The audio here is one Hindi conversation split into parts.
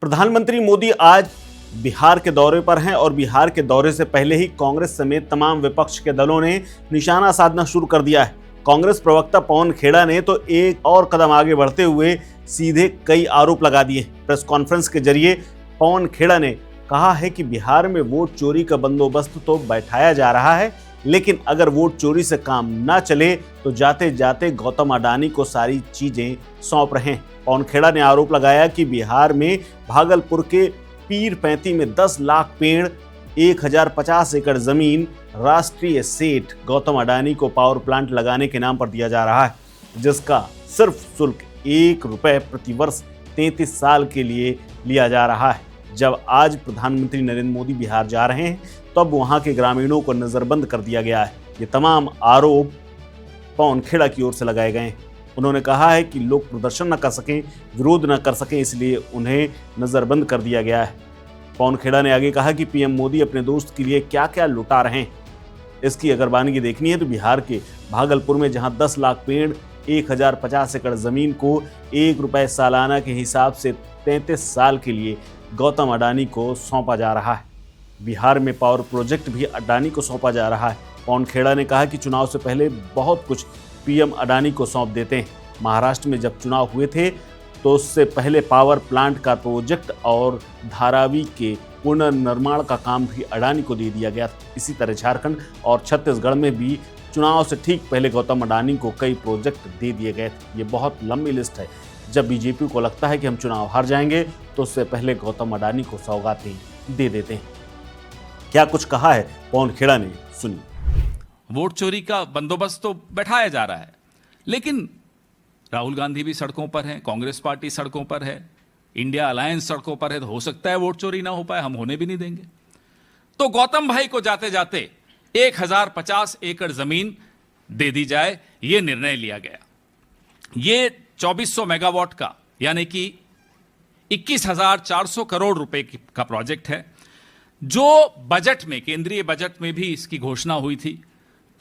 प्रधानमंत्री मोदी आज बिहार के दौरे पर हैं और बिहार के दौरे से पहले ही कांग्रेस समेत तमाम विपक्ष के दलों ने निशाना साधना शुरू कर दिया है। कांग्रेस प्रवक्ता पवन खेड़ा ने तो एक और कदम आगे बढ़ते हुए सीधे कई आरोप लगा दिए। प्रेस कॉन्फ्रेंस के जरिए पवन खेड़ा ने कहा है कि बिहार में वोट चोरी का बंदोबस्त तो बैठाया जा रहा है, लेकिन अगर वोट चोरी से काम ना चले तो जाते जाते गौतम अडानी को सारी चीजें सौंप रहे हैं। पवन खेड़ा ने आरोप लगाया कि बिहार में भागलपुर के पीरपैंती में 10 लाख पेड़, 1050 एकड़ जमीन राष्ट्रीय सेठ गौतम अडानी को पावर प्लांट लगाने के नाम पर दिया जा रहा है, जिसका सिर्फ शुल्क 1 रुपए प्रति वर्ष 33 साल के लिए लिया जा रहा है। जब आज प्रधानमंत्री नरेंद्र मोदी बिहार जा रहे हैं तब वहां के ग्रामीणों को नजरबंद कर दिया गया है। ये तमाम आरोप पवन खेड़ा की ओर से लगाए गए हैं। उन्होंने कहा है कि लोग प्रदर्शन न कर सकें, विरोध न कर सकें, इसलिए उन्हें नजरबंद कर दिया गया है। पवन खेड़ा ने आगे कहा कि पीएम मोदी अपने दोस्त के लिए क्या क्या लुटा रहे हैं। इसकी अगर वानगी देखनी है तो बिहार के भागलपुर में जहां 10 लाख पेड़, 1050 एकड़ जमीन को 1 रुपए सालाना के हिसाब से 33 साल के लिए गौतम अडानी को सौंपा जा रहा है। बिहार में पावर प्रोजेक्ट भी अडानी को सौंपा जा रहा है। पवन खेड़ा ने कहा कि चुनाव से पहले बहुत कुछ पीएम अडानी को सौंप देते हैं। महाराष्ट्र में जब चुनाव हुए थे तो उससे पहले पावर प्लांट का प्रोजेक्ट और धारावी के पुनर्निर्माण का काम भी अडानी को दे दिया गया था। इसी तरह झारखंड और छत्तीसगढ़ में भी चुनाव से ठीक पहले गौतम अडानी को कई प्रोजेक्ट दे दिए गए थे। ये बहुत लंबी लिस्ट है। जब बीजेपी को लगता है कि हम चुनाव हार जाएंगे तो उससे पहले गौतम अडानी को सौगातें दे देते हैं। क्या कुछ कहा है पवन खेड़ा ने, सुनिए। वोट चोरी का बंदोबस्त तो बैठाया जा रहा है, लेकिन राहुल गांधी भी सड़कों पर हैं, कांग्रेस पार्टी सड़कों पर है, इंडिया अलायंस सड़कों पर है, तो हो सकता है वोट चोरी ना हो पाए, हम होने भी नहीं देंगे। तो गौतम भाई को जाते जाते 1050 एकड़ जमीन दे दी जाए, यह निर्णय लिया गया। ये 2400 मेगावाट का यानी कि 21,400 करोड़ रुपए का प्रोजेक्ट है, जो बजट में, केंद्रीय बजट में भी इसकी घोषणा हुई थी।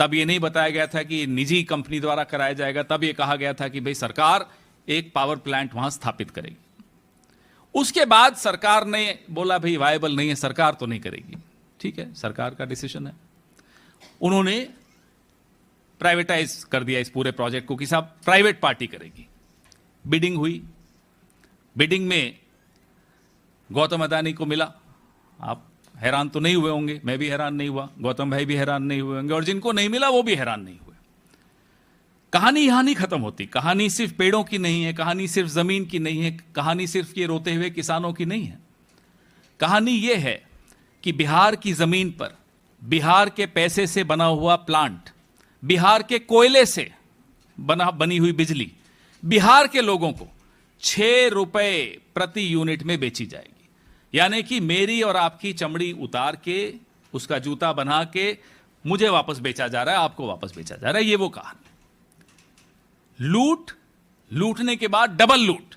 तब ये नहीं बताया गया था कि निजी कंपनी द्वारा कराया जाएगा, तब ये कहा गया था कि भाई सरकार एक पावर प्लांट वहां स्थापित करेगी। उसके बाद सरकार ने बोला भाई वायबल नहीं है, सरकार तो नहीं करेगी। ठीक है, सरकार का डिसीजन है। उन्होंने प्राइवेटाइज कर दिया इस पूरे प्रोजेक्ट को कि साहब प्राइवेट पार्टी करेगी। बिडिंग हुई, बिडिंग में गौतम अडानी को मिला। आप हैरान तो नहीं हुए होंगे, मैं भी हैरान नहीं हुआ, गौतम भाई भी हैरान नहीं हुए होंगे, और जिनको नहीं मिला वो भी हैरान नहीं हुए। कहानी यहां नहीं खत्म होती। कहानी सिर्फ पेड़ों की नहीं है, कहानी सिर्फ जमीन की नहीं है, कहानी सिर्फ ये रोते हुए किसानों की नहीं है। कहानी ये है कि बिहार की जमीन पर बिहार के पैसे से बना हुआ प्लांट, बिहार के कोयले से बनी हुई बिजली बिहार के लोगों को 6 रुपए प्रति यूनिट में बेची जाएगी। यानी कि मेरी और आपकी चमड़ी उतार के, उसका जूता बना के मुझे वापस बेचा जा रहा है, आपको वापस बेचा जा रहा है। ये वो कहानी। लूट, लूटने के बाद डबल लूट,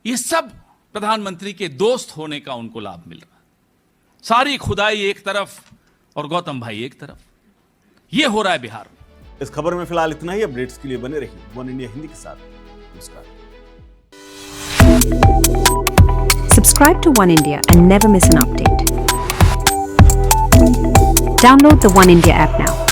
ये सब प्रधानमंत्री के दोस्त होने का उनको लाभ मिल रहा है। सारी खुदाई एक तरफ और गौतम भाई एक तरफ। ये हो रहा है बिहार में। इस खबर में फिलहाल इतना ही। अपडेट्स के लिए बने रहिए वन इंडिया हिंदी के साथ। नमस्कार। Subscribe to One India and never miss an update. Download the One India app now.